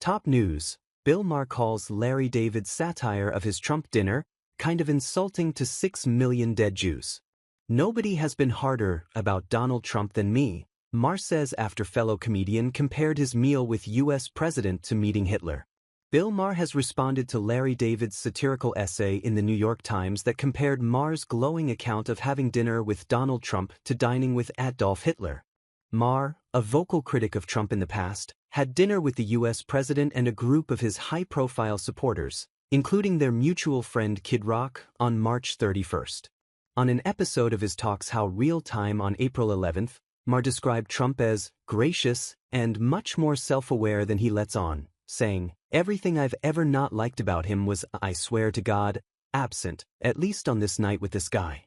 Top news: Bill Maher calls Larry David's satire of his Trump dinner kind of insulting to 6 million dead Jews. Nobody has been harder about Donald Trump than me, Maher says after fellow comedian compared his meal with U.S. president to meeting Hitler. Bill Maher has responded to Larry David's satirical essay in the New York Times that compared Maher's glowing account of having dinner with Donald Trump to dining with Adolf Hitler. Maher, a vocal critic of Trump in the past, had dinner with the U.S. president and a group of his high-profile supporters, including their mutual friend Kid Rock, on March 31st. On an episode of his talkshow Real Time on April 11th, Maher described Trump as gracious and much more self-aware than he lets on, saying, "Everything I've ever not liked about him was, I swear to God, absent, at least on this night with this guy."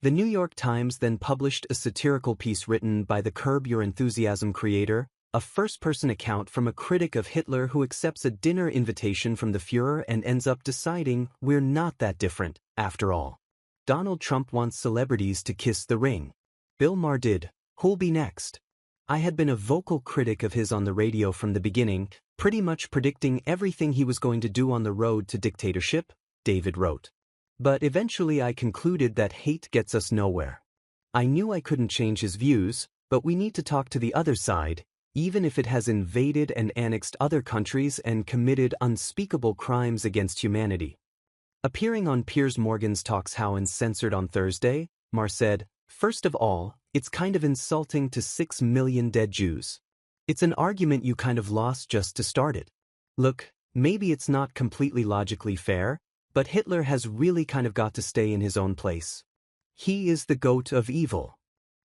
The New York Times then published a satirical piece written by the Curb Your Enthusiasm creator, a first-person account from a critic of Hitler who accepts a dinner invitation from the Führer and ends up deciding we're not that different, after all. Donald Trump wants celebrities to kiss the ring. Bill Maher did. Who'll be next? I had been a vocal critic of his on the radio from the beginning, pretty much predicting everything he was going to do on the road to dictatorship, David wrote. But eventually I concluded that hate gets us nowhere. I knew I couldn't change his views, but we need to talk to the other side, even if it has invaded and annexed other countries and committed unspeakable crimes against humanity. Appearing on Piers Morgan's talkshow Uncensored on Thursday, Maher said, "First of all, it's kind of insulting to 6 million dead Jews. It's an argument you kind of lost just to start it. Look, maybe it's not completely logically fair, but Hitler has really kind of got to stay in his own place. He is the goat of evil."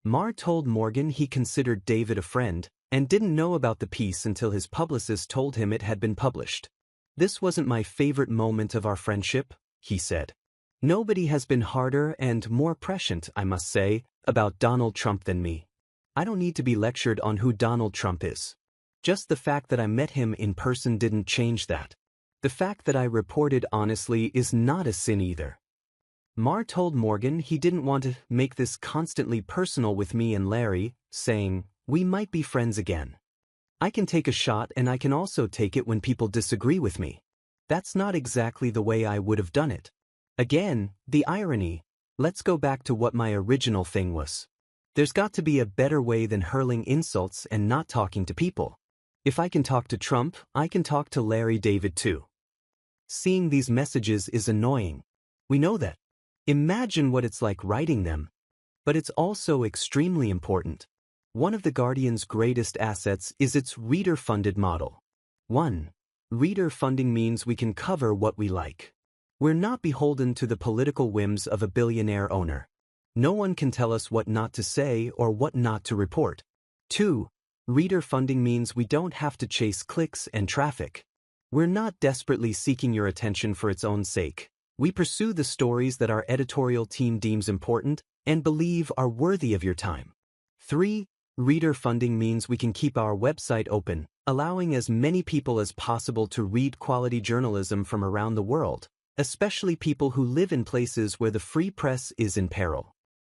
Maher told Morgan he considered David a friend and didn't know about the piece until his publicist told him it had been published. "This wasn't my favorite moment of our friendship," he said. "Nobody has been harder and more prescient, I must say, about Donald Trump than me. I don't need to be lectured on who Donald Trump is. Just the fact that I met him in person didn't change that. The fact that I reported honestly is not a sin either." Maher told Morgan he didn't want to make this constantly personal with me and Larry, saying, "We might be friends again. I can take a shot and I can also take it when people disagree with me. That's not exactly the way I would have done it." Again, the irony. Let's go back to what my original thing was. There's got to be a better way than hurling insults and not talking to people. If I can talk to Trump, I can talk to Larry David too. Seeing these messages is annoying. We know that. Imagine what it's like writing them. But it's also extremely important. One of The Guardian's greatest assets is its reader-funded model. 1. Reader funding means we can cover what we like. We're not beholden to the political whims of a billionaire owner. No one can tell us what not to say or what not to report. 2. Reader funding means we don't have to chase clicks and traffic. We're not desperately seeking your attention for its own sake. We pursue the stories that our editorial team deems important and believe are worthy of your time. 3. Reader funding means we can keep our website open, allowing as many people as possible to read quality journalism from around the world, especially people who live in places where the free press is in peril.